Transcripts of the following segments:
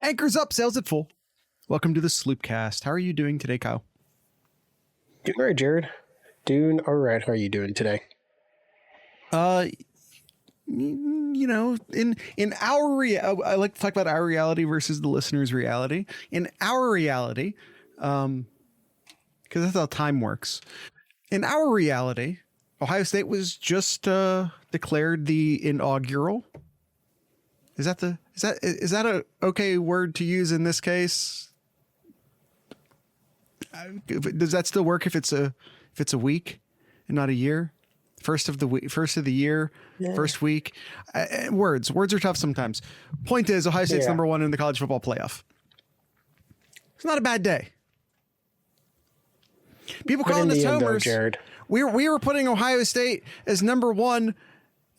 Anchors up, sails at full. Welcome to the Sloopcast. How are you doing today, Kyle? Doing all right, Jared. Doing all right. How are you doing today? In our I like to talk about our reality versus the listener's reality. In our reality, because that's how time works. In our reality, Ohio State was just declared the inaugural. Is that a okay word to use in this case? Does that still work if it's a week and not a year? First of the year, yeah. First week. Words are tough sometimes. Point is, Ohio State's number one in the college football playoff. It's not a bad day. People calling us homers. Though, Jared. We were putting Ohio State as number one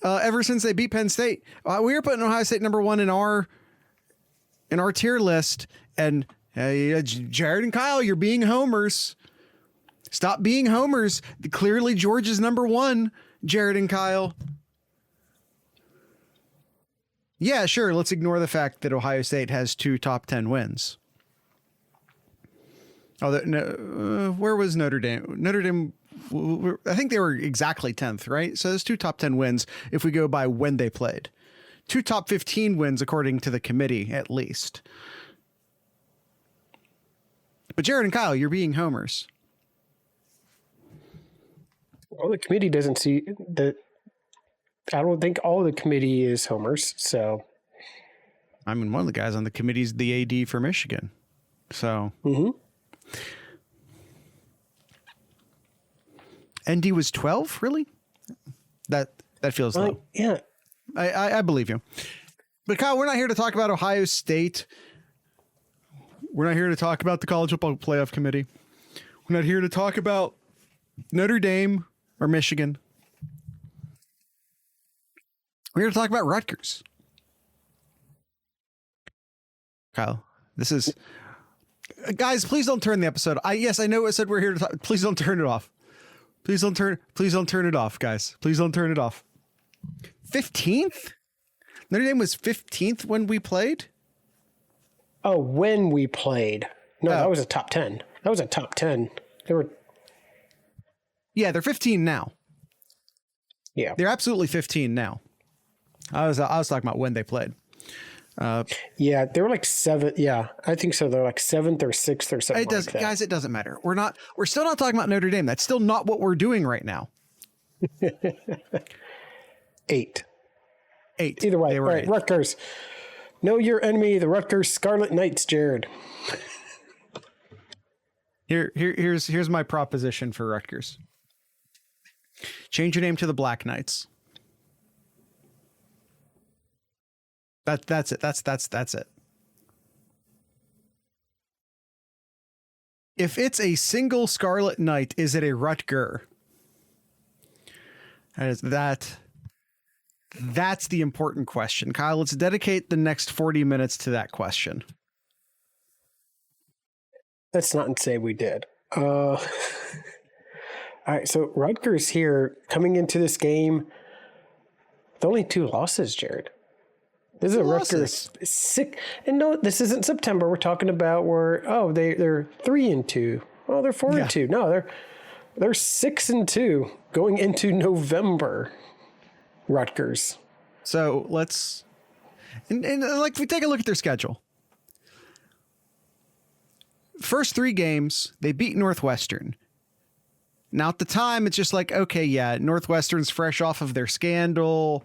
ever since they beat Penn State. We were putting Ohio State number one in our tier list, and Jared and Kyle, you're being homers. Stop being homers. Clearly, George is number one. Jared and Kyle. Yeah, sure. Let's ignore the fact that Ohio State has 2 top 10 wins. Where was Notre Dame? Notre Dame, I think they were exactly 10th, right? So there's 2 top 10 wins if we go by when they played. 2 top 15 wins, according to the committee, at least. But Jared and Kyle, you're being homers. Well, the committee doesn't see that. I don't think all the committee is homers. So, I mean, one of the guys on the committee is the AD for Michigan. So, ND was 12, really? That feels low. Yeah, I believe you. But Kyle, we're not here to talk about Ohio State. We're not here to talk about the College Football Playoff Committee. We're not here to talk about Notre Dame or Michigan. We're here to talk about Rutgers. Kyle, this is... Guys, please don't turn the episode. I know I said we're here to talk. Please don't turn it off. Please don't turn it off, guys. Please don't turn it off. 15th? Notre Dame was 15th when we played? Oh, when we played. No, that was a top 10. That was a top 10. Yeah, they're 15 now. Yeah. They're absolutely 15 now. I was talking about when they played. Yeah, they were like 7. Yeah, I think so. They're like 7th or 6th or something like that. Guys, it doesn't matter. We're still not talking about Notre Dame. That's still not what we're doing right now. 8. Either way. All right, 8. Rutgers. Know your enemy, the Rutgers Scarlet Knights, Jared. Here's my proposition for Rutgers. Change your name to the Black Knights. That's it. That's it. If it's a single Scarlet Knight, is it a Rutger? That's the important question. Kyle, let's dedicate the next 40 minutes to that question. Let's not say we did. All right, so Rutgers here coming into this game with only 2 losses, Jared. This is a Rutgers sick. And no, this isn't September. We're talking about they're 3-2. Well, they're 4-2. No, they're 6-2 going into November. Rutgers. So let's and like we take a look at their schedule. First 3 games, they beat Northwestern. Now at the time, it's just like, okay, yeah, Northwestern's fresh off of their scandal,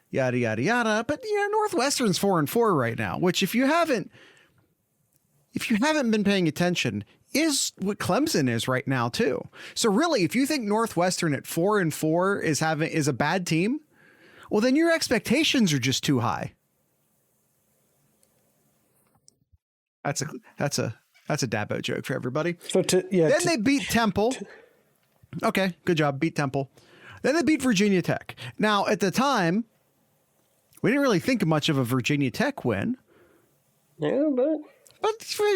yada yada yada. But Northwestern's 4-4 right now, which if you haven't been paying attention, is what Clemson is right now too. So really, if you think Northwestern at 4-4 is a bad team, well, then your expectations are just too high. That's a Dabo joke for everybody. So they beat Temple. Okay, good job. Beat Temple. Then they beat Virginia Tech. Now, at the time, we didn't really think much of a Virginia Tech win. Yeah, but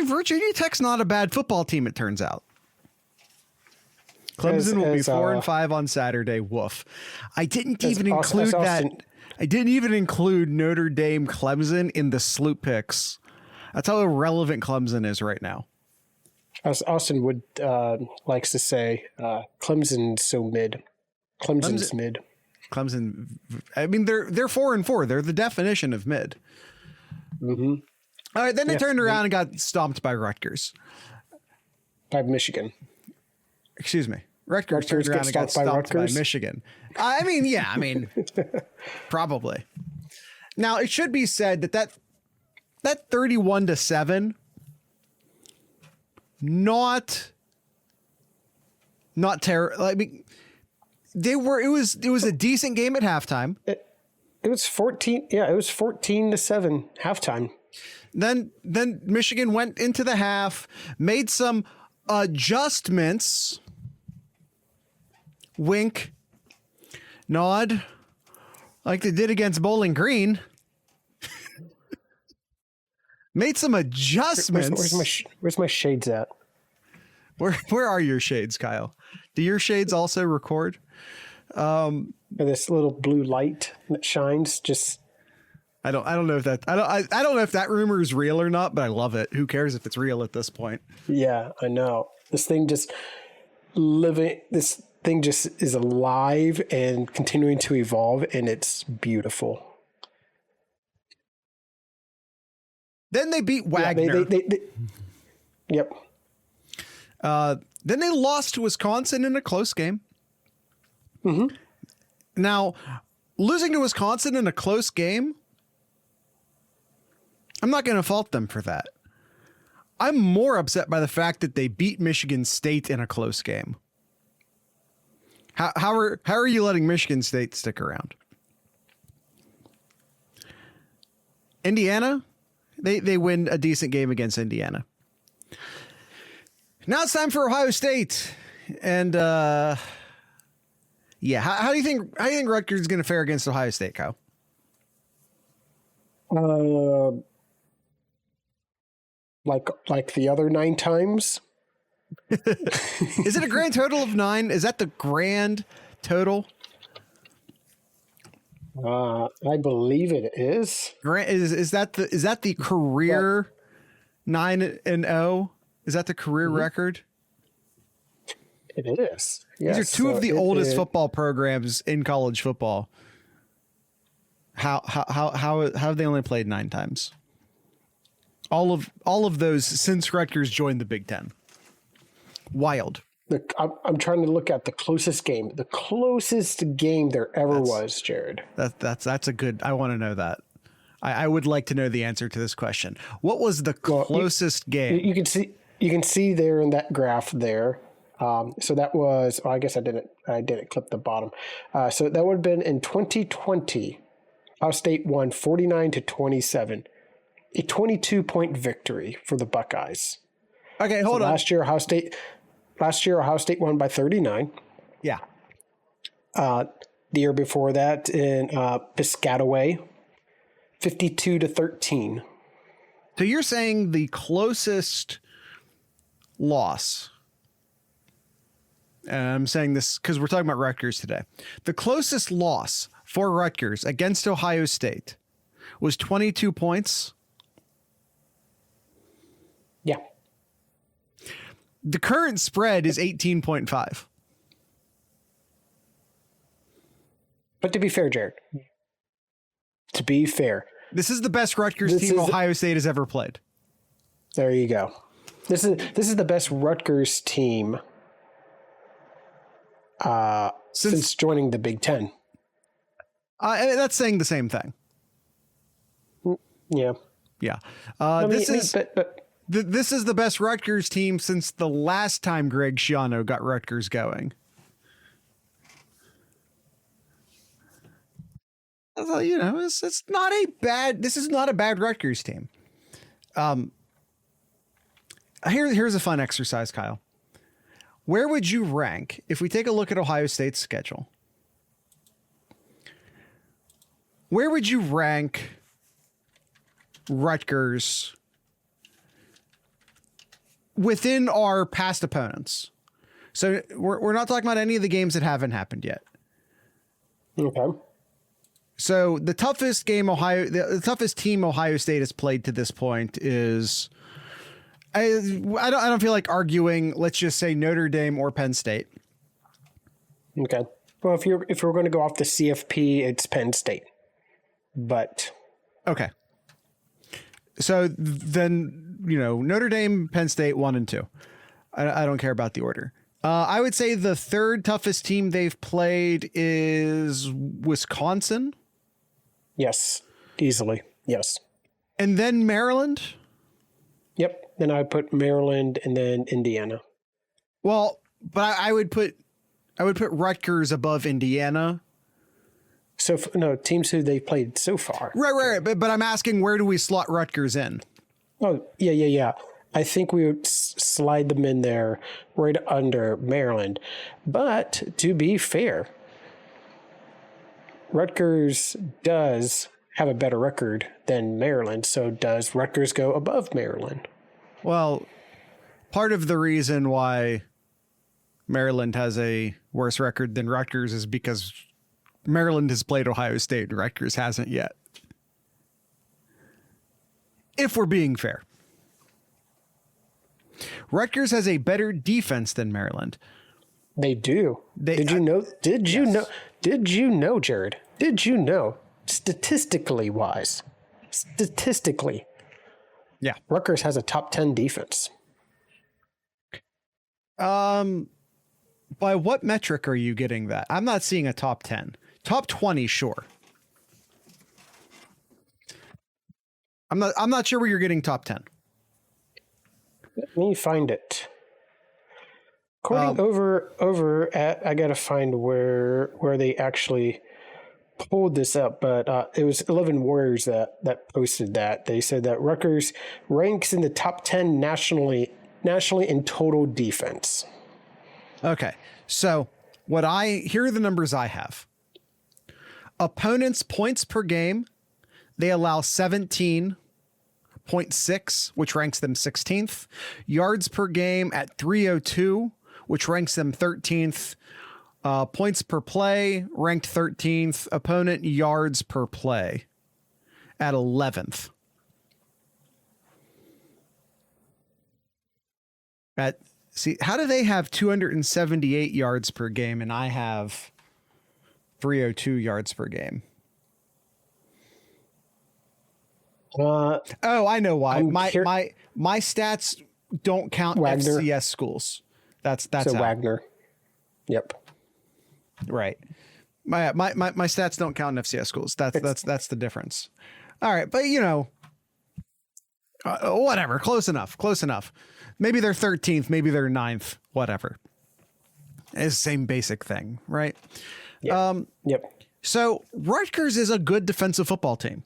Virginia Tech's not a bad football team, it turns out. Clemson will be 4-5 on Saturday. Woof. I didn't even include Notre Dame Clemson in the Sloop picks. That's how irrelevant Clemson is right now. As Austin Wood likes to say, Clemson's so mid. Clemson's mid. Clemson, I mean, they're 4-4. They're the definition of mid. Mm-hmm. All right, then they turned around and got stomped by Rutgers. By Michigan. Excuse me. Rutgers turned around and got stomped by Michigan. I mean, probably. Now, it should be said that 31-7, not terrible. I mean, it was a decent game at halftime. It was 14. Yeah, it was 14-7 halftime. Then Michigan went into the half, made some adjustments. Wink, nod, like they did against Bowling Green. Made some adjustments. Where's my shades at? Where are your shades, Kyle? Do your shades also record? This little blue light that shines. Just I don't know if that I don't know if that rumor is real or not, but I love it. Who cares if it's real at this point? Yeah, I know. This thing just is alive and continuing to evolve, and it's beautiful. Then they beat Wagner. Yep. Then they lost to Wisconsin in a close game. Mm-hmm. Now, losing to Wisconsin in a close game, I'm not going to fault them for that. I'm more upset by the fact that they beat Michigan State in a close game. How are you letting Michigan State stick around? Indiana, they win a decent game against Indiana. Now it's time for Ohio State, and how do you think Rutgers is going to fare against Ohio State, Kyle? Like the other 9 times. Is it a grand total of 9? Is that the grand total? I believe it is. Is that the career 9-0? Is that the career record? It is. Yes. These are two of the oldest football programs in college football. How have they only played 9 times? All of those since Rutgers joined the Big Ten. Wild. I'm trying to look at the closest game. The closest game there ever was, Jared. That's a good. I want to know that. I would like to know the answer to this question. What was the closest game? You can see there in that graph there. So that was. I guess I didn't clip the bottom. So that would have been in 2020. Ohio State won 49-27, a 22-point victory for the Buckeyes. Okay, hold on. Last year Ohio State won by 39. Yeah. The year before that in Piscataway, 52-13. So you're saying the closest loss, and I'm saying this because we're talking about Rutgers today. The closest loss for Rutgers against Ohio State was 22 points. Yeah. The current spread is 18.5. But to be fair, Jared, this is the best Rutgers team Ohio State has ever played. There you go. This is the best Rutgers team since joining the Big Ten. That's saying the same thing. Yeah. Yeah. This is the best Rutgers team since the last time Greg Schiano got Rutgers going. You know, it's not a bad. This is not a bad Rutgers team. Here's a fun exercise, Kyle. Where would you rank if we take a look at Ohio State's schedule? Where would you rank Rutgers within our past opponents? So we're not talking about any of the games that haven't happened yet. Okay. So the toughest game the toughest team Ohio State has played to this point is, I don't feel like arguing. Let's just say Notre Dame or Penn State. Okay. Well, if we're going to go off the CFP, it's Penn State. But okay. So then, Notre Dame, Penn State, 1 and 2. I don't care about the order. I would say the third toughest team they've played is Wisconsin. Yes, easily. Yes. And then Maryland. Yep. Then I put Maryland and then Indiana. Well, but I would put Rutgers above Indiana. So no, teams who they've played so far. Right. But I'm asking, where do we slot Rutgers in? Oh, yeah. I think we would slide them in there right under Maryland. But to be fair, Rutgers does have a better record than Maryland. So does Rutgers go above Maryland? Well, part of the reason why Maryland has a worse record than Rutgers is because Maryland has played Ohio State and Rutgers hasn't yet. If we're being fair. Rutgers has a better defense than Maryland. They do. Did you know, Jared? Did you know, statistically, yeah, Rutgers has a top 10 defense. By what metric are you getting that? I'm not seeing a top 10. Top 20, sure. I'm not sure where you're getting top 10. Let me find it. According over at, I gotta find where they actually pulled this up, but it was 11 Warriors that posted that. They said that Rutgers ranks in the top 10 nationally in total defense. Okay, so here are the numbers I have. Opponents' points per game, they allow 17.6, which ranks them 16th. Yards per game at 302, which ranks them 13th. Points per play, ranked 13th. Opponent yards per play at 11th. See, how do they have 278 yards per game and I have 302 yards per game? I know why. My stats don't count Wagner. FCS schools. That's so how. Wagner. Yep. Right. My stats don't count in FCS schools. That's the difference. All right, but whatever. Close enough. Maybe they're 13th, maybe they're 9th, whatever. It's the same basic thing, right? Yep. Yep. So Rutgers is a good defensive football team.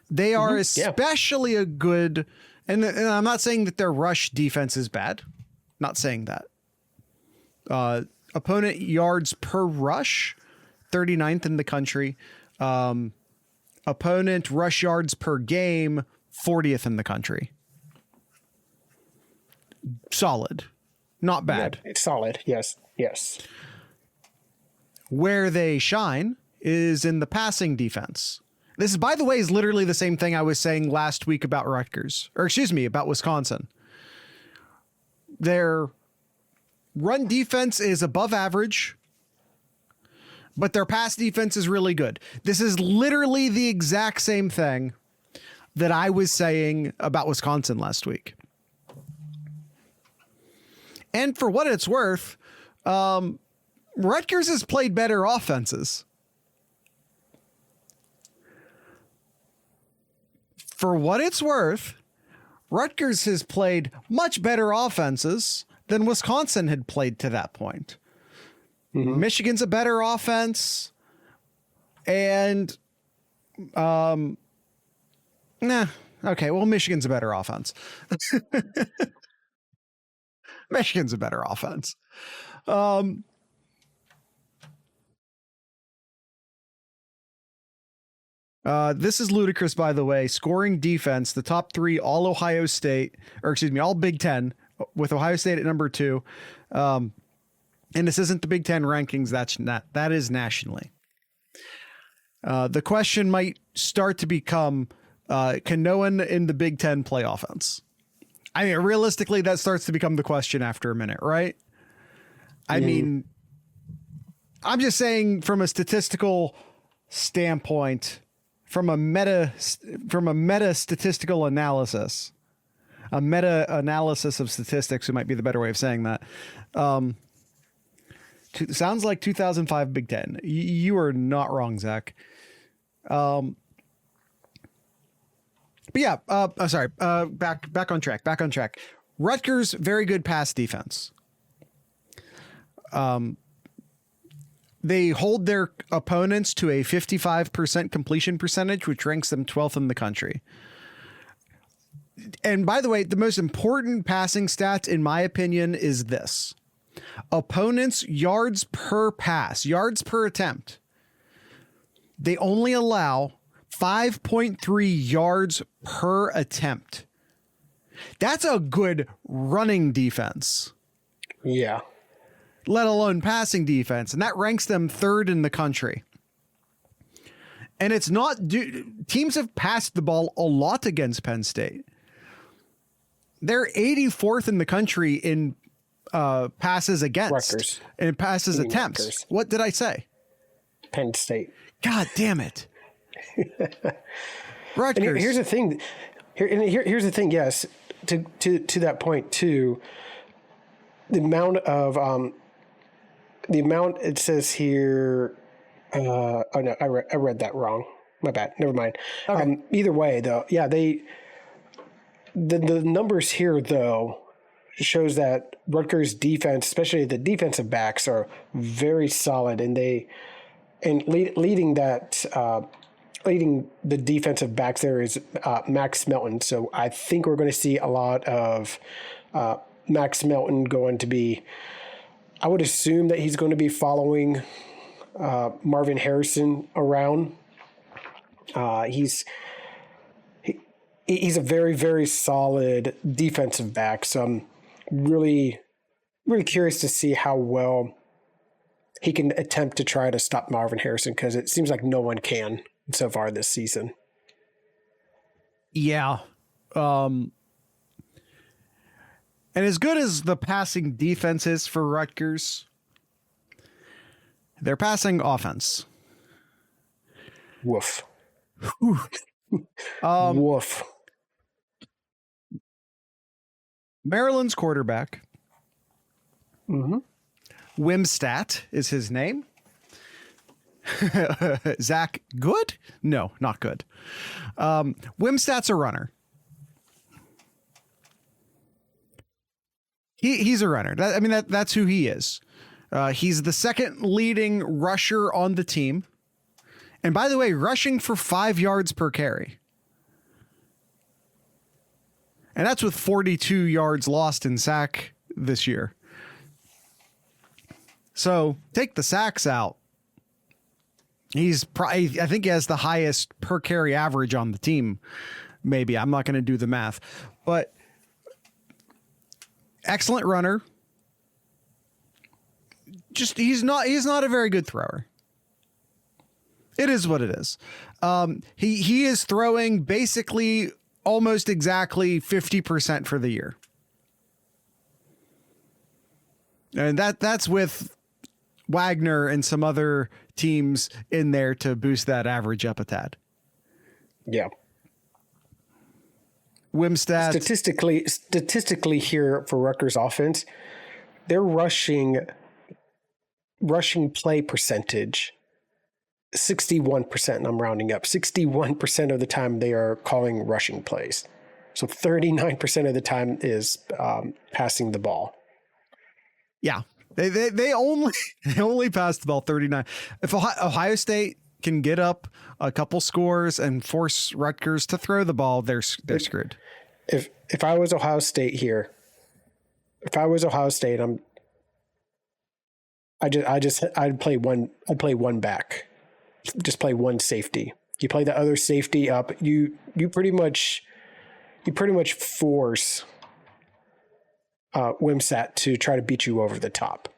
They are especially a good, and I'm not saying that their rush defense is bad. Not saying that. Opponent yards per rush, 39th in the country. Opponent rush yards per game, 40th in the country. Solid. Not bad. Yeah, it's solid. Yes. Where they shine is in the passing defense. This, by the way, is literally the same thing I was saying last week about about Wisconsin. Their run defense is above average, but their pass defense is really good. This is literally the exact same thing that I was saying about Wisconsin last week. And for what it's worth, Rutgers has played better offenses. For what it's worth, Rutgers has played much better offenses than Wisconsin had played to that point. Mm-hmm. Michigan's a better offense. And, okay, well, Michigan's a better offense. Michigan's a better offense. This is ludicrous, by the way. Scoring defense, the top three, all all Big Ten, with Ohio State at number 2. And this isn't the Big Ten rankings. That is nationally. The question might start to become, can no one in the Big Ten play offense? I mean, realistically, that starts to become the question after a minute, right? I mean, I'm just saying from a statistical standpoint, from a meta statistical analysis, a meta analysis of statistics, it might be the better way of saying that. Sounds like 2005 Big Ten. You are not wrong, Zach. But yeah, sorry. Back on track. Rutgers, very good pass defense. They hold their opponents to a 55% completion percentage, which ranks them 12th in the country. And by the way, the most important passing stat, in my opinion, is this: opponents' yards per pass, yards per attempt. They only allow 5.3 yards per attempt. That's a good running defense. Yeah. Let alone passing defense. And that ranks them 3rd in the country. And it's not, teams have passed the ball a lot against Penn State. They're 84th in the country in passes against. Rutgers. And passes attempts. Rutgers. What did I say? Penn State. God damn it. Rutgers. And here's the thing. Here's the thing. Yes, to that point too. The amount it says here. Oh no, I read that wrong. My bad. Never mind. Okay. Either way, though, yeah, the numbers here though shows that Rutgers defense, especially the defensive backs, are very solid, and leading the defensive backs there is Max Melton. So I think we're going to see a lot of Max Melton going to be. I would assume that he's going to be following Marvin Harrison around. He's a very, very solid defensive back. So I'm really, really curious to see how well he can attempt to try to stop Marvin Harrison, because it seems like no one can so far this season. Yeah. And as good as the passing defense is for Rutgers, their passing offense. Woof. Woof. Maryland's quarterback. Wimstat is his name. Zach, good? No, not good. Wimstat's a runner. He's a runner. That's who he is. He's the second leading rusher on the team. And by the way, rushing for 5 yards per carry. And that's with 42 yards lost in sack this year. So take the sacks out. He's probably, I think he has the highest per carry average on the team. Maybe. I'm not going to do the math. But excellent runner. Just he's not a very good thrower. It is what it is. He is throwing basically almost exactly 50% for the year. And that's with Wagner and some other teams in there to boost that average up a tad. Yeah. Wimstat. Statistically here for Rutgers offense, their rushing play percentage, 61%, and I'm rounding up. 61% of the time they are calling rushing plays. So 39% of the time is passing the ball. Yeah. They only passed the ball 39. If Ohio State can get up a couple scores and force Rutgers to throw the ball, they're screwed. If I was Ohio State here, I'd play one back. Just play one safety. You play the other safety up. You pretty much force Wimsat to try to beat you over the top.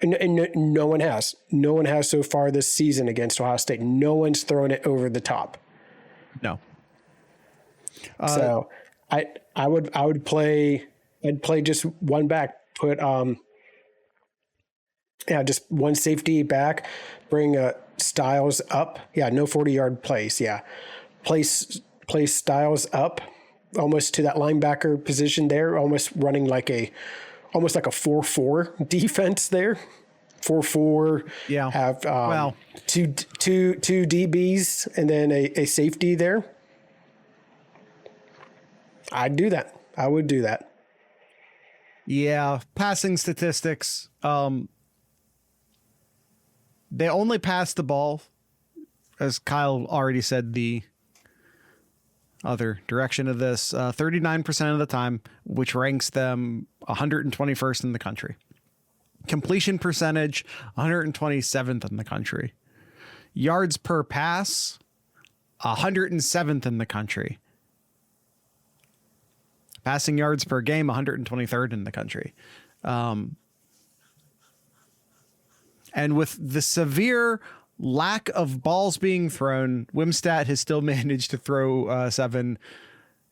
And no one has. No one has so far this season against Ohio State. No one's thrown it over the top. No. So I would play. I'd play just one back. Put just one safety back. Bring Styles up. Yeah, no 40-yard plays. Yeah, place Styles up almost to that linebacker position there. Almost running like a 4-4 defense there. 4-4. Yeah. Have two DBs and then a safety there. I'd do that. I would do that. Yeah. Passing statistics. They only pass the ball, as Kyle already said, the other direction of this, 39% of the time, which ranks them 121st in the country. Completion percentage, 127th in the country. Yards per pass, 107th in the country. Passing yards per game, 123rd in the country. And with the severe lack of balls being thrown, Wimstat has still managed to throw 4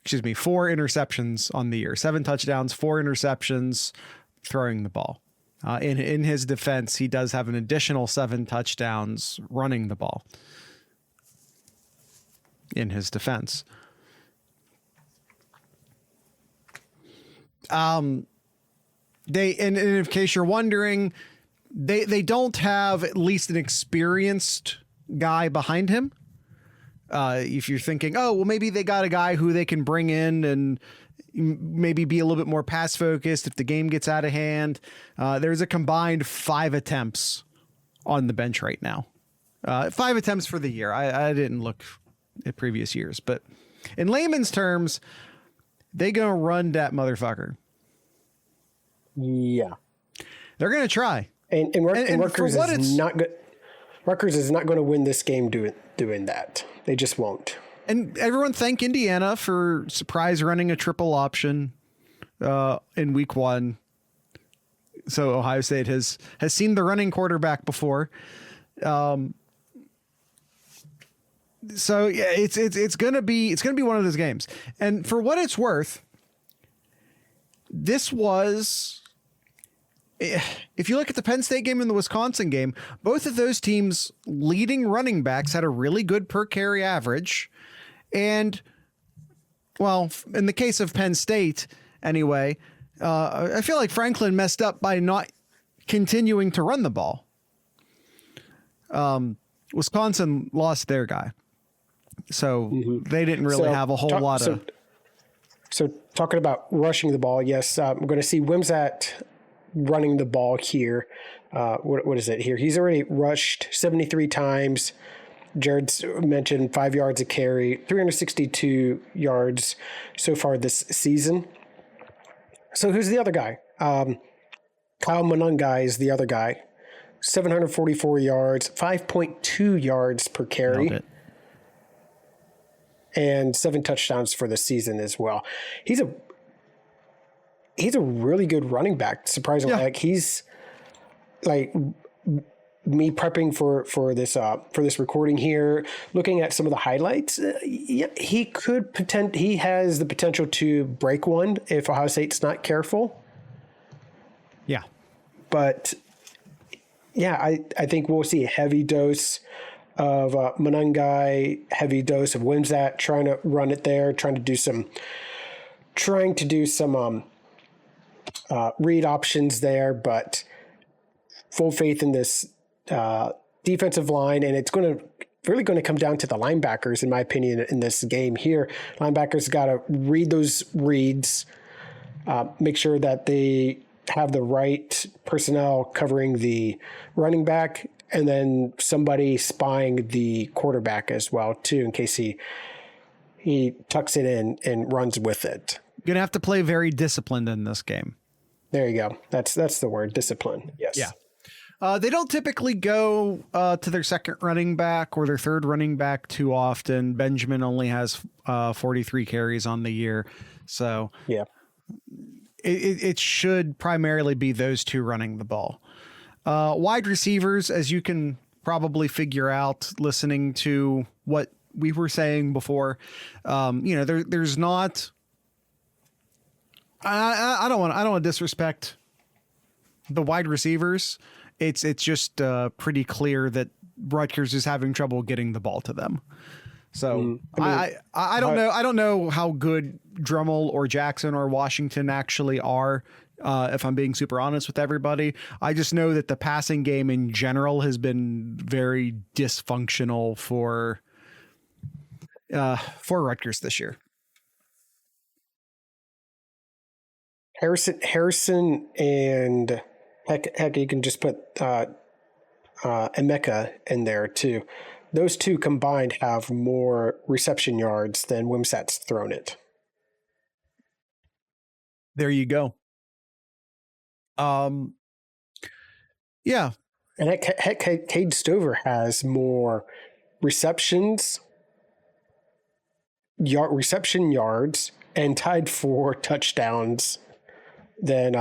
interceptions on the year. 7 touchdowns, 4 interceptions, throwing the ball. In his defense, he does have an additional 7 touchdowns running the ball. In his defense. And in case you're wondering, they don't have at least an experienced guy behind him. If you're thinking, oh, well, maybe they got a guy who they can bring in and maybe be a little bit more pass focused if the game gets out of hand. There's a combined 5 attempts on the bench right now. 5 attempts for the year. I didn't look at previous years, but in layman's terms, they gonna run that motherfucker. Yeah. They're going to try. And Rutgers is not good. Rutgers is not going to win this game doing that. They just won't. And everyone thank Indiana for surprise running a triple option in week 1. So Ohio State has seen the running quarterback before. So yeah, it's going to be one of those games. And for what it's worth, this was, if you look at the Penn State game and the Wisconsin game, both of those teams' leading running backs had a really good per carry average. And, well, in the case of Penn State, anyway, I feel like Franklin messed up by not continuing to run the ball. Wisconsin lost their guy. So they didn't really have a whole lot of... So talking about rushing the ball, yes, we're going to see Wimsat running the ball here. What is it here? He's already rushed 73 times. Jared's mentioned 5 yards a carry, 362 yards so far this season. So who's the other guy? Kyle Monungai is the other guy. 744 yards, 5.2 yards per carry. And 7 touchdowns for the season as well. He's a really good running back. Surprisingly, like he's like me prepping for this recording here, looking at some of the highlights. He has the potential to break one if Ohio State's not careful. Yeah, but yeah, I think we'll see a heavy dose of Monungai, heavy dose of Wimsat, trying to run it there, trying to do some read options there, but full faith in this defensive line, and it's really going to come down to the linebackers, in my opinion, in this game here. Linebackers got to read those reads, make sure that they have the right personnel covering the running back, and then somebody spying the quarterback as well, too, in case he tucks it in and runs with it. You're going to have to play very disciplined in this game. There you go. That's the word, discipline. Yes. Yeah. They don't typically go to their second running back or their third running back too often. Benjamin only has 43 carries on the year. So yeah, it should primarily be those two running the ball. Wide receivers, as you can probably figure out listening to what we were saying before, there's not. I don't want to disrespect the wide receivers. It's just pretty clear that Rutgers is having trouble getting the ball to them. So I don't know how good Drummel or Jackson or Washington actually are. If I'm being super honest with everybody, I just know that the passing game in general has been very dysfunctional for Rutgers this year. Harrison and heck, you can just put Emeka in there too. Those two combined have more reception yards than Wimsatt's thrown it. There you go. Yeah. And heck, Cade Stover has more reception yards and tied for touchdowns than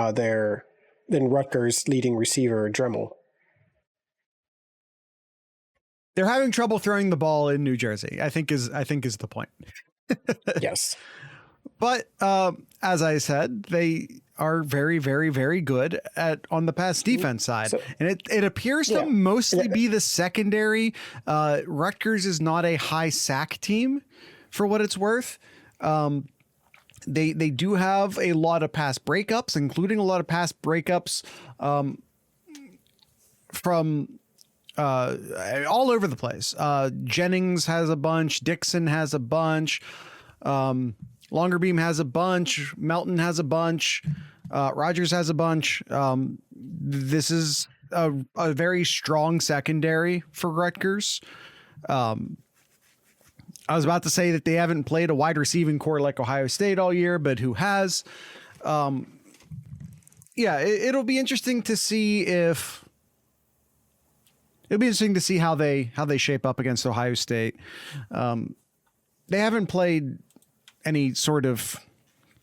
Rutgers' leading receiver Dremel. They're having trouble throwing the ball in New Jersey, I think is the point. Yes. But as I said, they are very, very, very good on the pass defense side. So, and it appears to mostly be the secondary. Rutgers is not a high sack team for what it's worth. They do have a lot of pass breakups, including a lot of pass breakups from all over the place. Jennings has a bunch. Dixon has a bunch. Longerbeam has a bunch. Melton has a bunch. Rogers has a bunch. This is a very strong secondary for Rutgers. I was about to say that they haven't played a wide receiving core like Ohio State all year, but who has? It'll be interesting to see how they shape up against Ohio State. They haven't played any sort of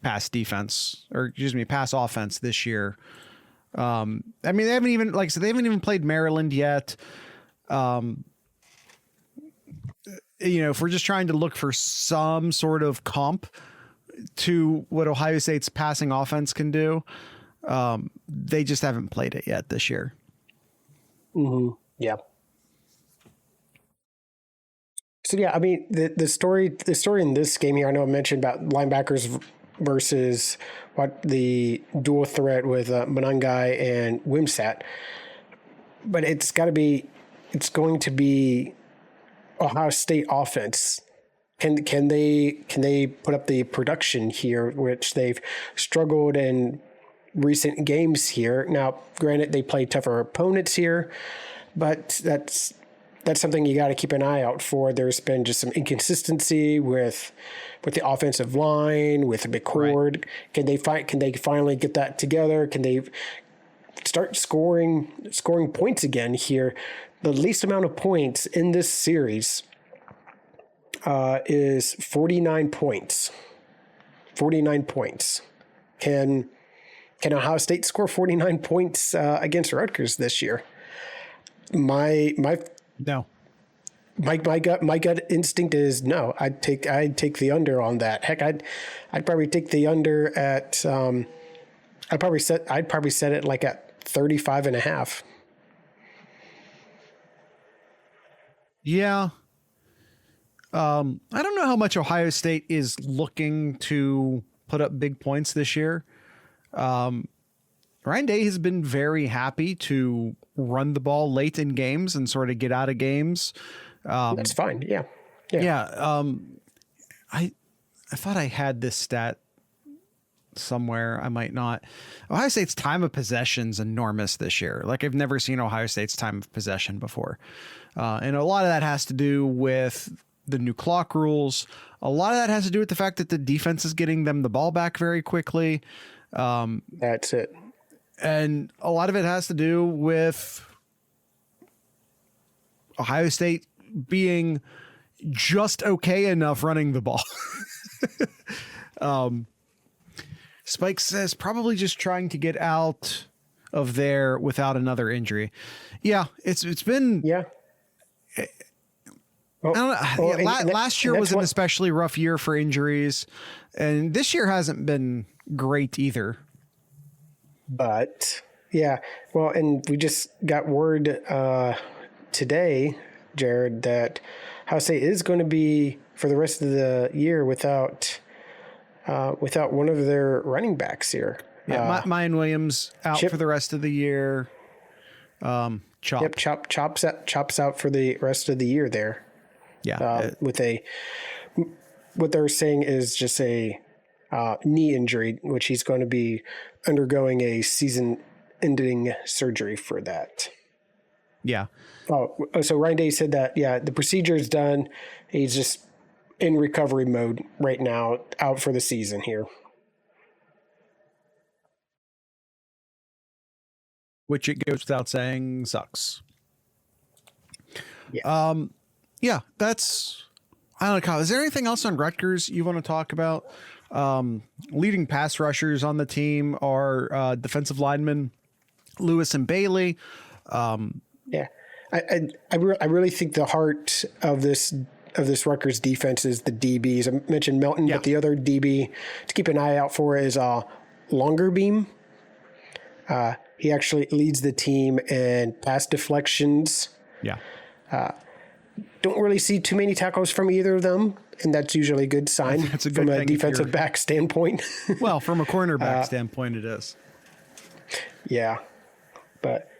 pass offense this year. They haven't even, like I said, they haven't even played Maryland yet. If we're just trying to look for some sort of comp to what Ohio State's passing offense can do, they just haven't played it yet this year. Mm-hmm. Yeah. So yeah, the story in this game here, I know I mentioned about linebackers versus what the dual threat with Monangai and Wimsatt, but it's going to be Ohio State offense. Can they put up the production here, which they've struggled in recent games here? Now, granted, they play tougher opponents here, but that's something you got to keep an eye out for. There's been just some inconsistency with the offensive line, with McCord. Right. Can they finally get that together? Can they start scoring points again here? The least amount of points in this series is 49 points. 49 points. Can Ohio State score 49 points against Rutgers this year? No. My gut instinct is no. I'd take the under on that. Heck, I'd probably take the under at I'd probably set it like at 35.5. Yeah. I don't know how much Ohio State is looking to put up big points this year. Ryan Day has been very happy to run the ball late in games and sort of get out of games. That's fine. Yeah. I thought I had this stat somewhere. I might not. Ohio State's time of possession's enormous this year. Like, I've never seen Ohio State's time of possession before. And a lot of that has to do with the new clock rules. A lot of that has to do with the fact that the defense is getting them the ball back very quickly. That's it. And a lot of it has to do with Ohio State being just okay enough running the ball. Spike says probably just trying to get out of there without another injury. Yeah, it's been. Yeah. I don't know. Well, last year was an especially rough year for injuries, and this year hasn't been great either. But yeah, well, and we just got word today, Jared, that Ohio State is going to be for the rest of the year without one of their running backs here. Yeah, Mayan Williams out for the rest of the year. Chop. Yep, chops out for the rest of the year there. Yeah, what they're saying is just a knee injury, which he's going to be undergoing a season-ending surgery for that. Yeah. Oh, so Ryan Day said that, yeah, the procedure is done. He's just in recovery mode right now, out for the season here. Which it goes without saying sucks. Yeah. Yeah, that's, I don't know, Kyle, is there anything else on Rutgers you want to talk about? Leading pass rushers on the team are defensive linemen Lewis and Bailey. Yeah, I really think the heart of this Rutgers defense is the DBs. I mentioned Melton, but the other DB to keep an eye out for is Longerbeam. He actually leads the team in pass deflections. Yeah. Don't really see too many tackles from either of them, and that's usually a good sign from a defensive back standpoint. Well, from a cornerback standpoint, it is. Yeah, but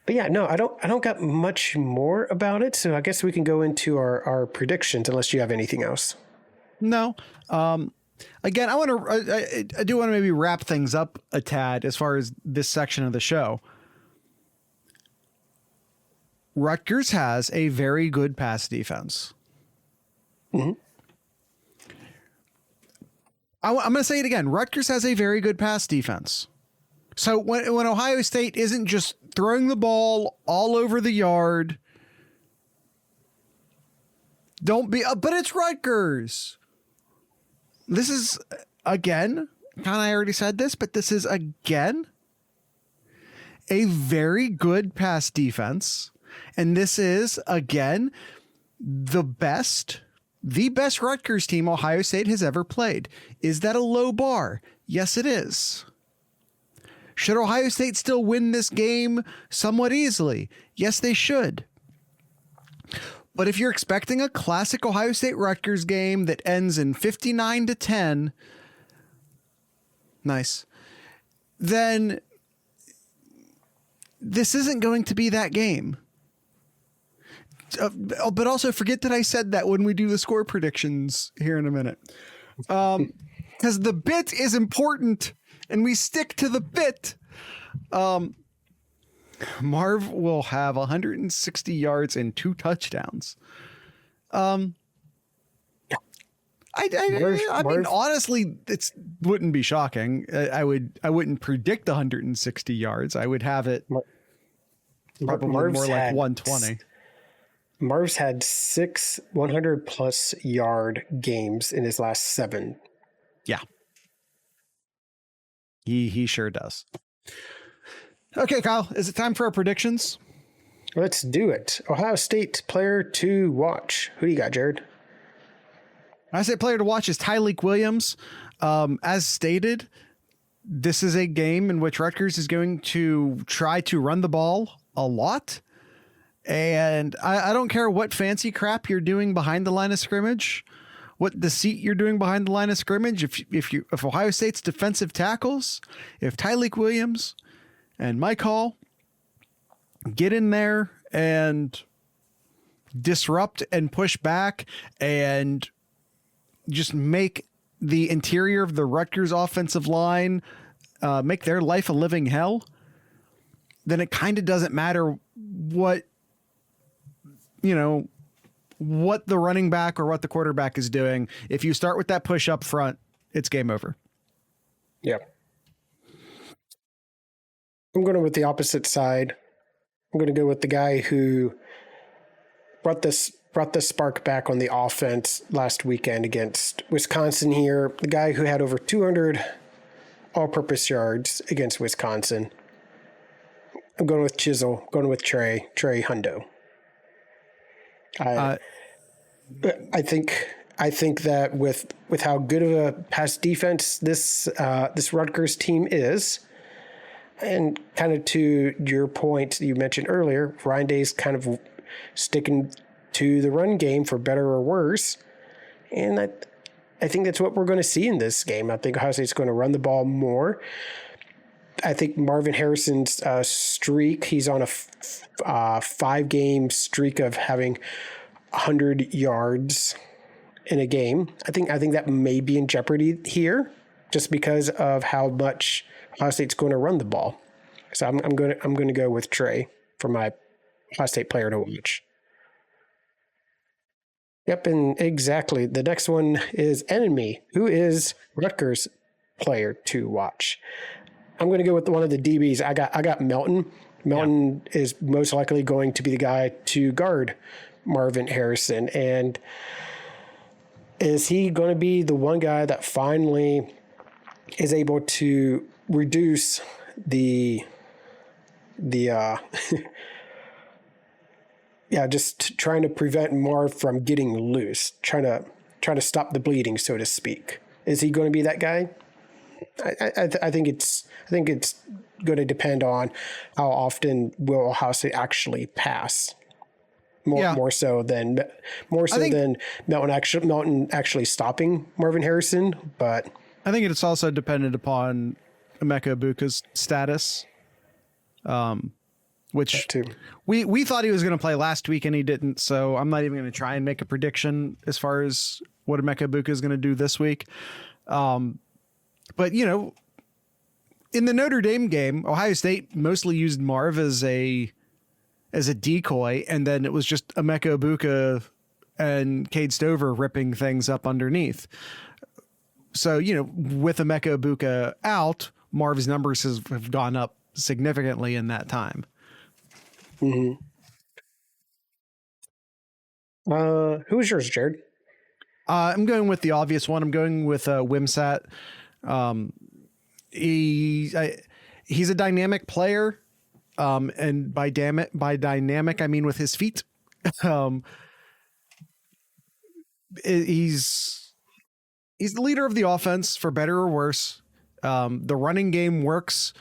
yeah, no, I don't got much more about it. So I guess we can go into our predictions, unless you have anything else. No. Again, I do want to maybe wrap things up a tad as far as this section of the show. Rutgers has a very good pass defense. Mm-hmm. I'm going to say it again. Rutgers has a very good pass defense. So when Ohio State isn't just throwing the ball all over the yard, don't be, but it's Rutgers. This is, again, I already said this, but this is, again, a very good pass defense. And this is, again, the best Rutgers team Ohio State has ever played. Is that a low bar? Yes, it is. Should Ohio State still win this game somewhat easily? Yes, they should. But if you're expecting a classic Ohio State Rutgers game that ends in 59-10, nice, then this isn't going to be that game. But also forget that I said that when we do the score predictions here in a minute. Because the bit is important and we stick to the bit. Marv will have 160 yards and 2 touchdowns. I mean, honestly, it wouldn't be shocking. I wouldn't predict 160 yards. I would have it probably more like 120. Marv's had 6 100-plus yard games in his last 7. Yeah. He sure does. Okay, Kyle, is it time for our predictions? Let's do it. Ohio State player to watch. Who do you got, Jared? Ohio State player to watch is Tyleik Williams. As stated, this is a game in which Rutgers is going to try to run the ball a lot. And I don't care what fancy crap you're doing behind the line of scrimmage, what deceit you're doing behind the line of scrimmage. If Ohio State's defensive tackles, if Tyleik Williams and Mike Hall get in there and disrupt and push back and just make the interior of the Rutgers offensive line make their life a living hell, then it kind of doesn't matter what the running back or what the quarterback is doing. If you start with that push up front, it's game over. Yeah. I'm going with the opposite side. I'm going to go with the guy who brought the spark back on the offense last weekend against Wisconsin here. The guy who had over 200 all-purpose yards against Wisconsin. I'm going with Chisel. Going with Trey Hundo. I think that with how good of a pass defense this Rutgers team is, and kind of to your point you mentioned earlier, Ryan Day's kind of sticking to the run game for better or worse, and I think that's what we're going to see in this game. I think Ohio State's going to run the ball more. I think Marvin Harrison's streak, he's on a 5-game streak of having 100 yards in a game. I think that may be in jeopardy here, just because of how much Ohio State's going to run the ball. So I'm going to go with Trey for my Ohio State player to watch. Yep, and exactly. The next one is Enemy, who is Rutgers player to watch. I'm going to go with one of the DBs. I got Melton. Melton is most likely going to be the guy to guard Marvin Harrison. And is he going to be the one guy that finally is able to reduce the just trying to prevent Marv from getting loose, trying to stop the bleeding, so to speak. Is he going to be that guy? I think it's going to depend on how often will Ohio State actually pass. More so than Melton actually stopping Marvin Harrison, but I think it's also dependent upon Emeka Egbuka's status. Which we thought he was going to play last week and he didn't. So I'm not even going to try and make a prediction as far as what Emeka Egbuka is going to do this week. But in the Notre Dame game, Ohio State mostly used Marv as a decoy. And then it was just Emeka Egbuka and Cade Stover ripping things up underneath. So, with Emeka Egbuka out, Marv's numbers have gone up significantly in that time. Mm-hmm. Who's yours, Jared? I'm going with the obvious one. I'm going with Wimsat. He's a dynamic player. And by dynamic, I mean with his feet. He's the leader of the offense, for better or worse. The running game works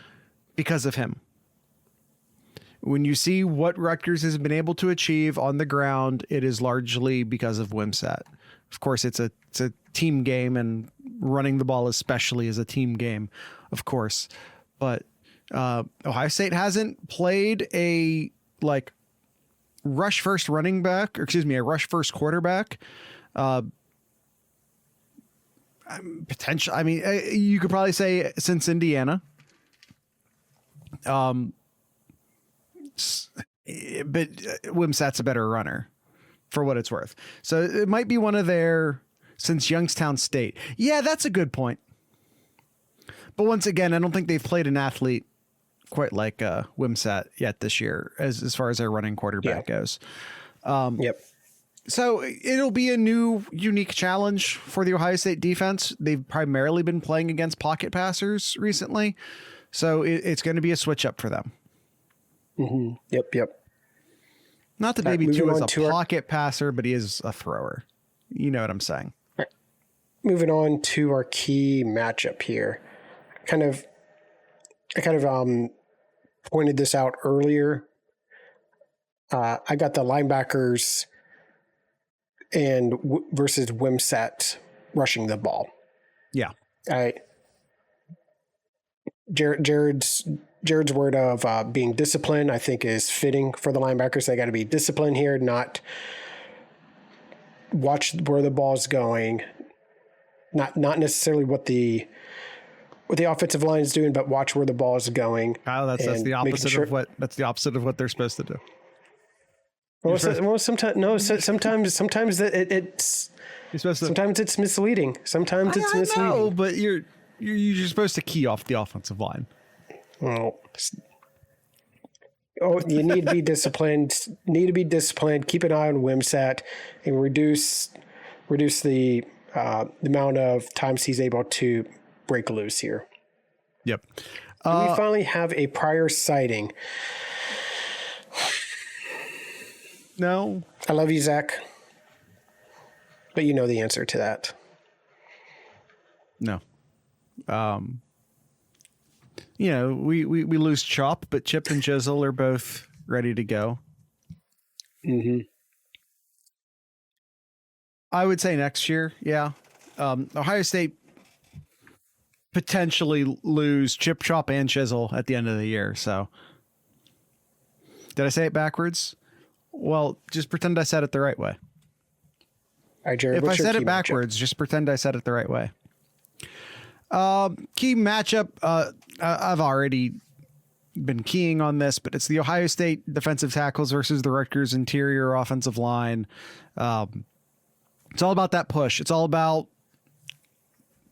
because of him. When you see what Rutgers has been able to achieve on the ground, it is largely because of Wimsat. Of course, it's a team game, and running the ball especially is a team game, of course. But Ohio State hasn't played a rush first running back, a rush first quarterback. Potential. I mean, you could probably say since Indiana. But Wimsat's a better runner, for what it's worth. So it might be one of their, since Youngstown State. Yeah, that's a good point. But once again, I don't think they've played an athlete quite like Wimsat yet this year, as far as their running quarterback goes. Yep. So it'll be a new, unique challenge for the Ohio State defense. They've primarily been playing against pocket passers recently. So it's going to be a switch up for them. Mm-hmm. Yep. Not that Baby 2 is a pocket passer, but he is a thrower. You know what I'm saying? Right. Moving on to our key matchup here. I kind of pointed this out earlier. I got the linebackers and versus Wimsat rushing the ball. Yeah. Jared's word of being disciplined, I think, is fitting for the linebackers. They got to be disciplined here, not watch where the ball's going, not necessarily what the offensive line is doing, but watch where the ball is going. Oh, that's the opposite of what they're supposed to do. Sometimes it's misleading. Sometimes it's misleading. No, but you're supposed to key off the offensive line. Oh, you need to be disciplined. Keep an eye on Wimsat and reduce the amount of times he's able to break loose here. Yep. Do we finally have a prior sighting? No. I love you, Zach. But you know the answer to that. No. We lose Chop, but Chip and Jizzle are both ready to go. Mm-hmm. I would say next year, yeah. Ohio State potentially lose Chip, Chop, and Chisel at the end of the year. So, did I say it backwards? Well, just pretend I said it the right way. All right, Jared, if I said it backwards, just pretend I said it the right way. Key matchup. I've already been keying on this, but it's the Ohio State defensive tackles versus the Rutgers interior offensive line. It's all about that push. It's all about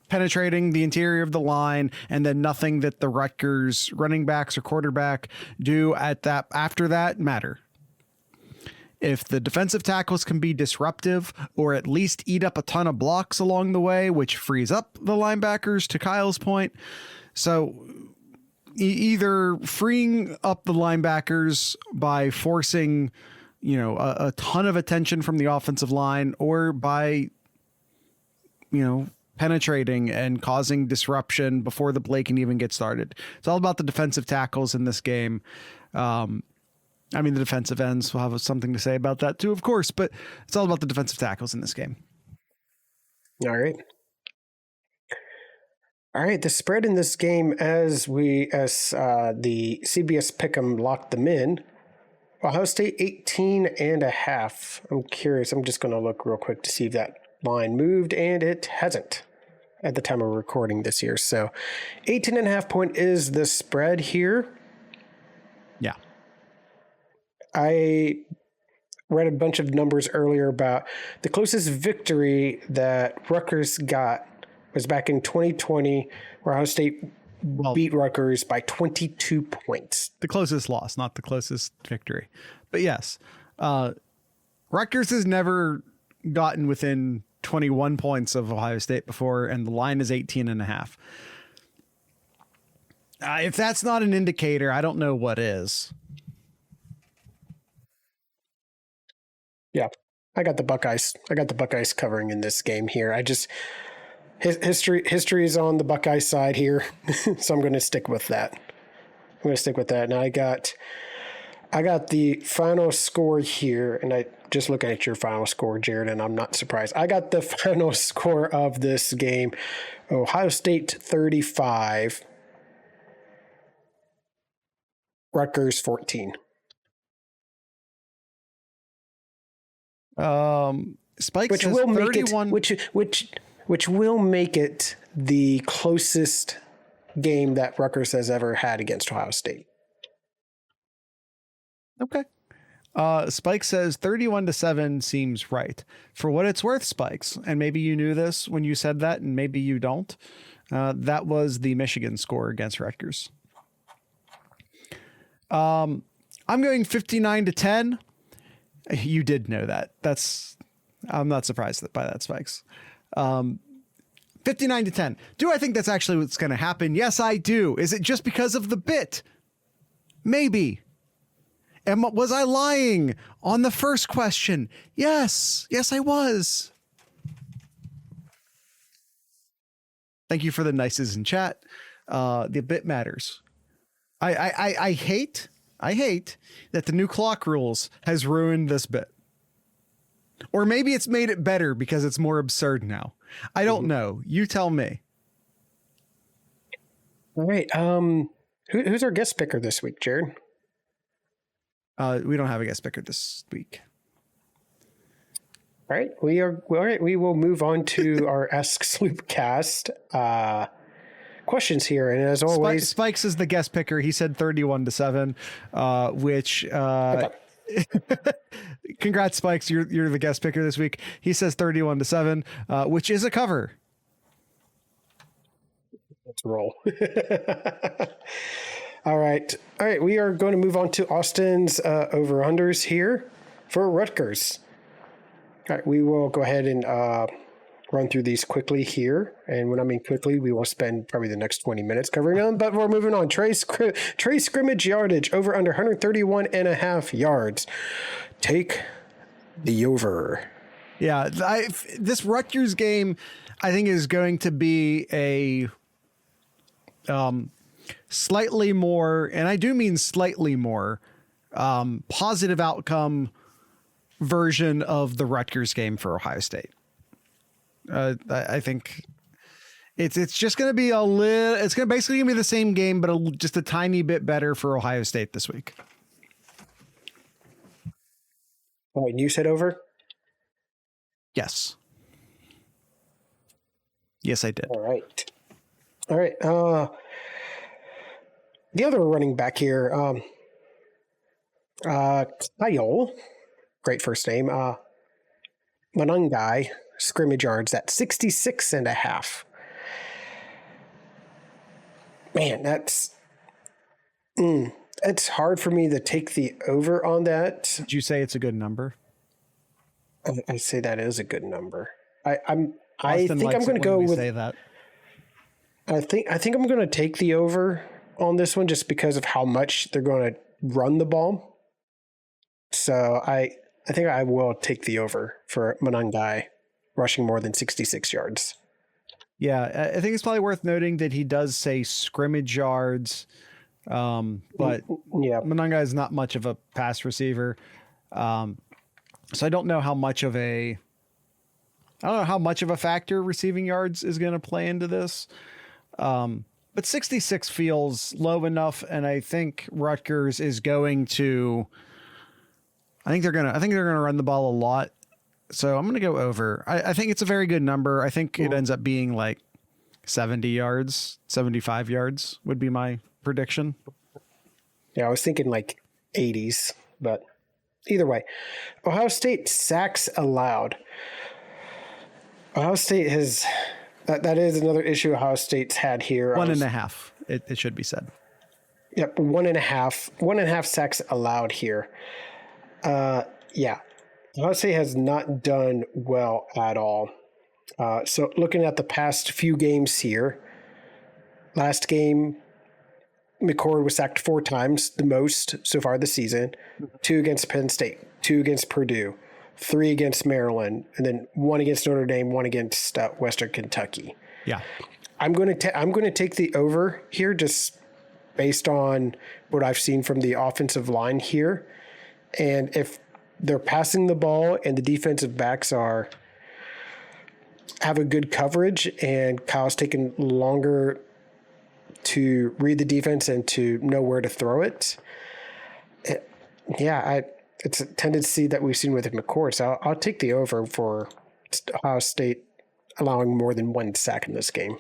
penetrating the interior of the line, and then nothing that the Rutgers running backs or quarterback do after that matter. If the defensive tackles can be disruptive or at least eat up a ton of blocks along the way, which frees up the linebackers, to Kyle's point. So either freeing up the linebackers by forcing, a ton of attention from the offensive line, or by, penetrating and causing disruption before the play can even get started. It's all about the defensive tackles in this game. The defensive ends will have something to say about that too, of course, but it's all about the defensive tackles in this game. All right. The spread in this game, as the CBS Pick'em locked them in, Ohio State 18.5. I'm curious. I'm just going to look real quick to see if that line moved, and it hasn't at the time of recording this year. So 18.5 point is the spread here. Yeah. I read a bunch of numbers earlier about the closest victory that Rutgers got was back in 2020, where Ohio State beat Rutgers by 22 points. The closest loss, not the closest victory. But yes, Rutgers has never gotten within 21 points of Ohio State before, and the line is 18.5. If that's not an indicator, I don't know what is. Yeah, I got the Buckeyes. Covering in this game here. History is on the Buckeye side here, so I'm going to stick with that. Now I got the final score here, and I just looking at your final score, Jared, and I'm not surprised. I got the final score of this game: Ohio State 35, Rutgers 14. Spike which says will 31. make it which will make it the closest game that Rutgers has ever had against Ohio State. Okay. Spike says 31-7 seems right. For what it's worth, Spikes, and maybe you knew this when you said that, and maybe you don't. That was the Michigan score against Rutgers. I'm going 59-10. You did know that. I'm not surprised by that, Spikes. 59-10. Do I think that's actually what's going to happen? Yes, I do. Is it just because of the bit? Maybe. And was I lying on the first question? Yes, I was. Thank you for the nices in chat. The bit matters. I hate that the new clock rules has ruined this bit. Or maybe it's made it better because it's more absurd now. I don't know. You tell me. All right. Who's our guest picker this week, Jared? We don't have a guest picker this week. All right. We will move on to our Ask Sloopcast questions here. And as always, Spikes is the guest picker. He said 31-7, which okay. Congrats, Spikes. You're the guest picker this week. He says 31-7, which is a cover. Let's roll. All right. We are going to move on to Austin's over-unders here for Rutgers. All right. We will go ahead and run through these quickly here. And when I mean quickly, we will spend probably the next 20 minutes covering them, but we're moving on. Trey scrimmage yardage over under 131.5 yards. Take the over. Yeah, this Rutgers game, I think, is going to be a slightly more, and I do mean slightly more, positive outcome version of the Rutgers game for Ohio State. I think it's just going to be it's going to basically be the same game, but just a tiny bit better for Ohio State this week. All right, you said over? Yes. Yes, I did. All right. The other running back here, Kyle, great first name, Manungai, scrimmage yards at 66.5. Man, it's hard for me to take the over on that. Did you say it's a good number? I say that is a good number. I think Austin I'm going to go with. Say that. I think I'm going to take the over on this one just because of how much they're going to run the ball. So I think I will take the over for Manungai rushing more than 66 yards. Yeah, I think it's probably worth noting that he does say scrimmage yards, but yeah, Manungai is not much of a pass receiver. So I don't know how much of a factor receiving yards is going to play into this. But 66 feels low enough, and I think Rutgers is going to. I think they're gonna run the ball a lot. So I'm gonna go over. I think it's a very good number. I think it ends up being like 70 yards, 75 yards would be my prediction. Yeah, I was thinking like 80s, but either way, Ohio State sacks allowed. Ohio State has. That is another issue Ohio State's had here. 1.5. It should be said. Yep, 1.5 sacks allowed here. Yeah, Ohio State has not done well at all. So looking at the past few games here, last game, McCord was sacked 4 times, the most so far this season. 2 against Penn State, 2 against Purdue, 3 against Maryland, and then 1 against Notre Dame, 1 against Western Kentucky. Yeah, I'm going to take the over here just based on what I've seen from the offensive line here, and if they're passing the ball and the defensive backs have a good coverage, and Kyle's taking longer to read the defense and to know where to throw it. It's a tendency that we've seen with McCord. So I'll take the over for Ohio State allowing more than 1 sack in this game.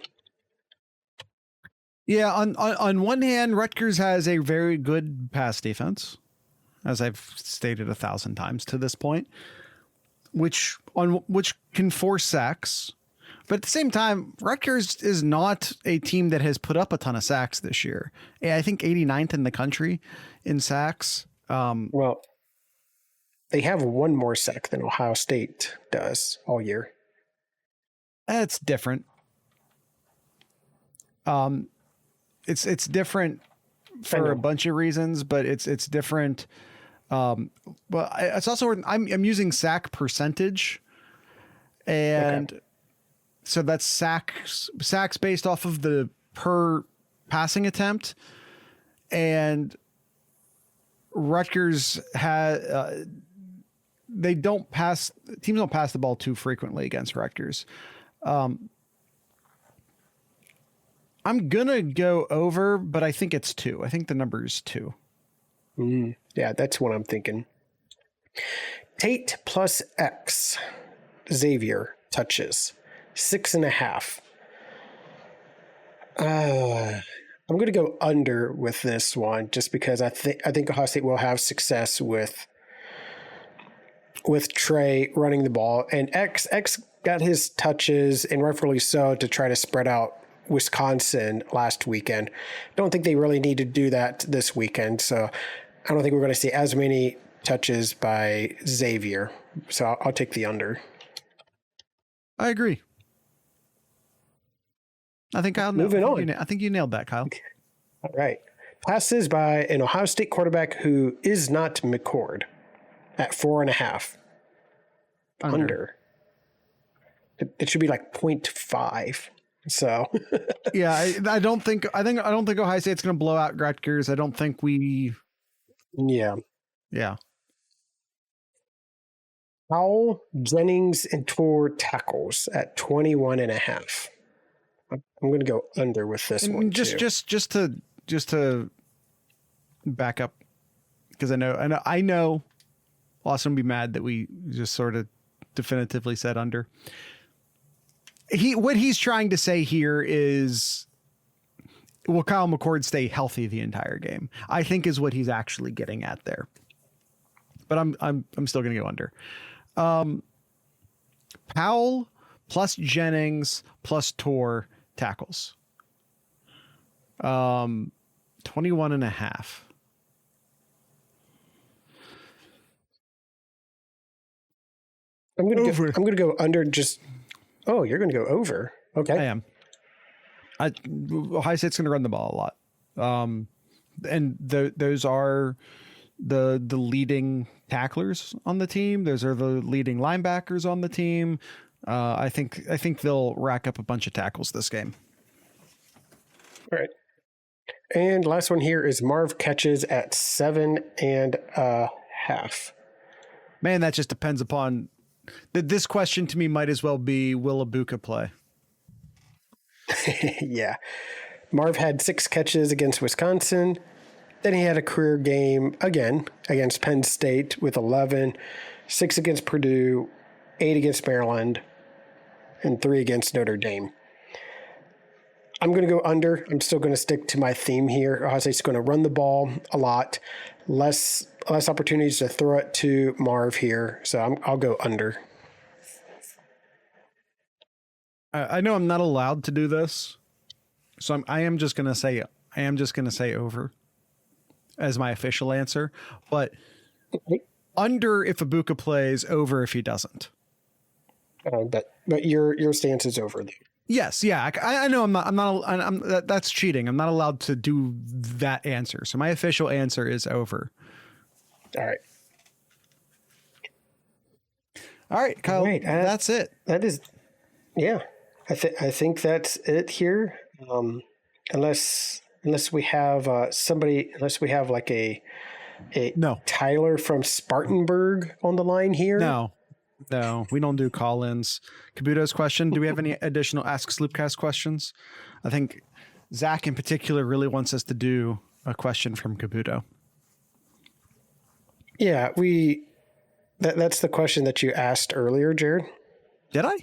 Yeah. On one hand, Rutgers has a very good pass defense, as I've stated 1,000 times to this point, which can force sacks. But at the same time, Rutgers is not a team that has put up a ton of sacks this year. I think 89th in the country in sacks. Well, they have 1 more sack than Ohio State does all year. That's different. It's different for a bunch of reasons, but it's different. But it's also I'm using sack percentage, and so that's sacks based off of the per passing attempt, and Rutgers has teams don't pass the ball too frequently against Rutgers. I'm gonna go over, but I think it's 2. I think the number is 2. Yeah, that's what I'm thinking. Tate plus X. Xavier touches 6.5. I'm going to go under with this one just because I think Ohio State will have success with Trey running the ball, and X got his touches, and rightfully so, to try to spread out Wisconsin last weekend. Don't think they really need to do that this weekend, so I don't think we're going to see as many touches by Xavier. So I'll take the under. I agree. I think Kyle. Moving on. I think you nailed that, Kyle. All right. Passes by an Ohio State quarterback who is not McCord at 4.5. Under. It should be like 0.5. So yeah, I don't think Ohio State's going to blow out Rutgers. I don't think we. Yeah. Yeah. Howell, Jennings, and Tor tackles at 21.5. I'm going to go under with this one too. Just to back up, because I know Austin will be mad that we just sort of definitively said under. What he's trying to say here is, will Kyle McCord stay healthy the entire game? I think is what he's actually getting at there. But I'm still going to go under. Powell plus Jennings plus Tor tackles. 21.5. I'm gonna go under. Oh, you're gonna go over. Okay. I am. Ohio State's gonna run the ball a lot. And those are the leading tacklers on the team. Those are the leading linebackers on the team. I think they'll rack up a bunch of tackles this game. All right. And last one here is Marv catches at 7.5. Man, that just depends upon. This question to me might as well be, will Ibuka play? Yeah. Marv had 6 catches against Wisconsin. Then he had a career game again against Penn State with 11, 6 against Purdue, 8 against Maryland, and 3 against Notre Dame. I'm going to go under. I'm still going to stick to my theme here. Ohio State's going to run the ball a lot, less opportunities to throw it to Marv here. So I'll go under. I know I'm not allowed to do this, so I am just going to say over as my official answer. But under if Ibuka plays, over if he doesn't. But your stance is over there. Yes, yeah, I know that's cheating. I'm not allowed to do that answer. So my official answer is over. All right. All right, Kyle. Right, that's it. That is, yeah. I think that's it here. Unless we have unless we have like a no Tyler from Spartanburg on the line here. No, we don't do call-ins. Kabuto's question, do we have any additional Ask Sloopcast questions? I think Zach in particular really wants us to do a question from Kabuto. Yeah, that's the question that you asked earlier, Jared. Did I?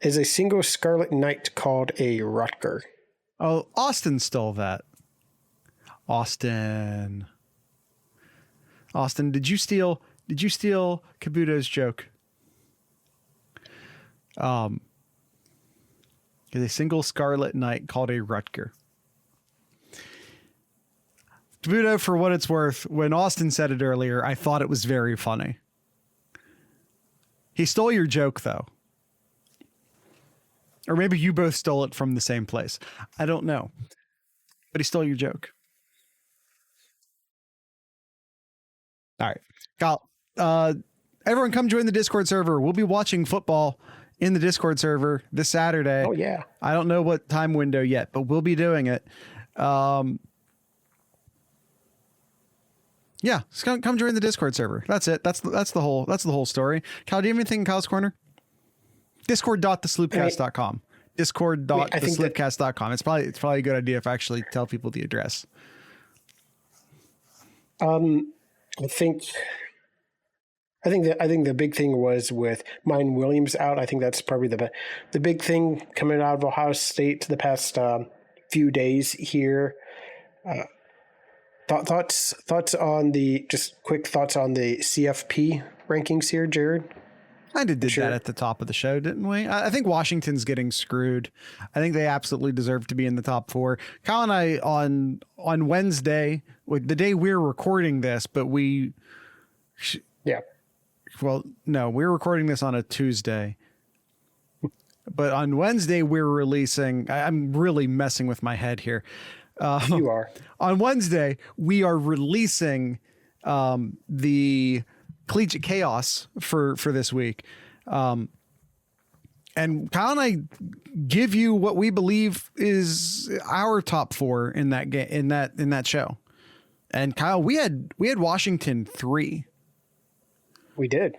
Is a single Scarlet Knight called a Rutger? Oh, Austin stole that. Austin, did you steal Kabuto's joke? Is a single Scarlet Knight called a Rutger? Kabuto, for what it's worth, when Austin said it earlier, I thought it was very funny. He stole your joke, though. Or maybe you both stole it from the same place. I don't know. But he stole your joke. All right. Kyle, everyone come join the Discord server. We'll be watching football in the Discord server this Saturday. Oh, yeah. I don't know what time window yet, but we'll be doing it. Yeah, just come join the Discord server. That's it. That's the whole story. Kyle, do you have anything in Kyle's corner? Discord.thesloopcast.com. Discord.thesloopcast.com. It's probably a good idea if I actually tell people the address. I think the big thing was with Mine Williams out. I think that's probably the big thing coming out of Ohio State the past few days here. Thoughts on the CFP rankings here, Jared? I did that at the top of the show, didn't we? I think Washington's getting screwed. I think they absolutely deserve to be in the top 4. Kyle and I on Wednesday, the day we're recording this, but we're recording this on a Tuesday. but on Wednesday we're releasing. I'm really messing with my head here. You are. On Wednesday we are releasing the Collegiate Chaos for this week. And Kyle and I give you what we believe is our top 4 in that game, in that show. And Kyle, we had Washington 3. We did.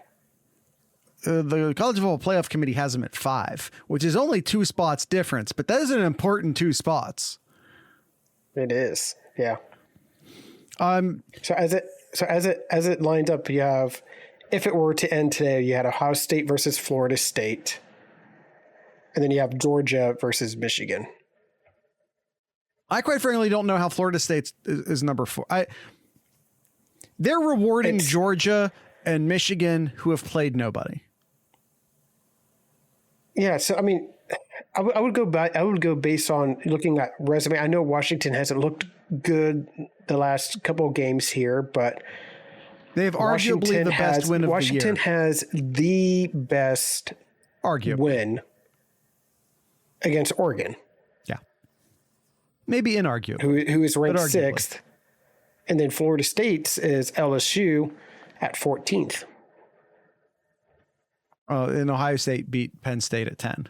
The College Football Playoff Committee has them at 5, which is only 2 spots difference, but that is an important 2 spots. It is. Yeah. So as it lines up, you have, if it were to end today, you had Ohio State versus Florida State. And then you have Georgia versus Michigan. I quite frankly don't know how Florida State is number 4. They're rewarding Georgia and Michigan, who have played nobody. Yeah, so I mean, I would go back. I would go based on looking at resume. I know Washington hasn't looked good the last couple of games here, but they have arguably the best win of the year. Washington has the best win against Oregon. Yeah. Maybe inarguable. Who is ranked 6th. And then Florida State's is LSU at 14th. And Ohio State beat Penn State at 10.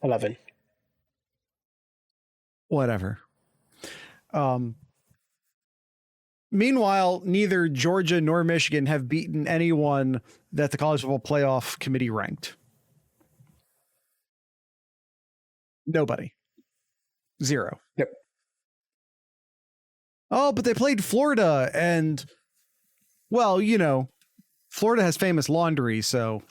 11. Whatever. Meanwhile, neither Georgia nor Michigan have beaten anyone that the College Football Playoff Committee ranked. Nobody. 0. Yep. Oh, but they played Florida, and, well, you know, Florida has famous laundry, so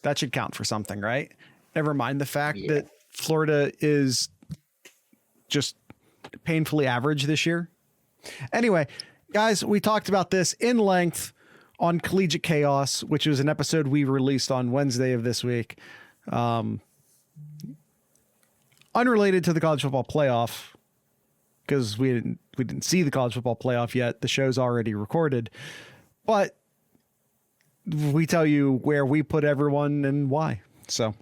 that should count for something, right? Never mind the fact that Florida is just painfully average this year. Anyway, guys, we talked about this in length on Collegiate Chaos, which was an episode we released on Wednesday of this week. Unrelated to the College Football Playoff, because we didn't see the College Football Playoff yet. The show's already recorded, but we tell you where we put everyone and why. So,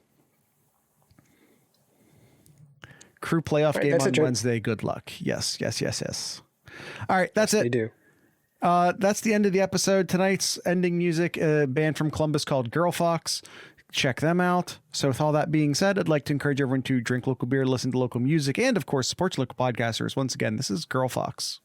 crew playoff game on Wednesday. Good luck. Yes. All right, that's it. They do. That's the end of the episode. Tonight's ending music, a band from Columbus called Girl Fox. Check them out. So with all that being said, I'd like to encourage everyone to drink local beer, listen to local music, and of course, support your local podcasters. Once again, this is Girl Fox.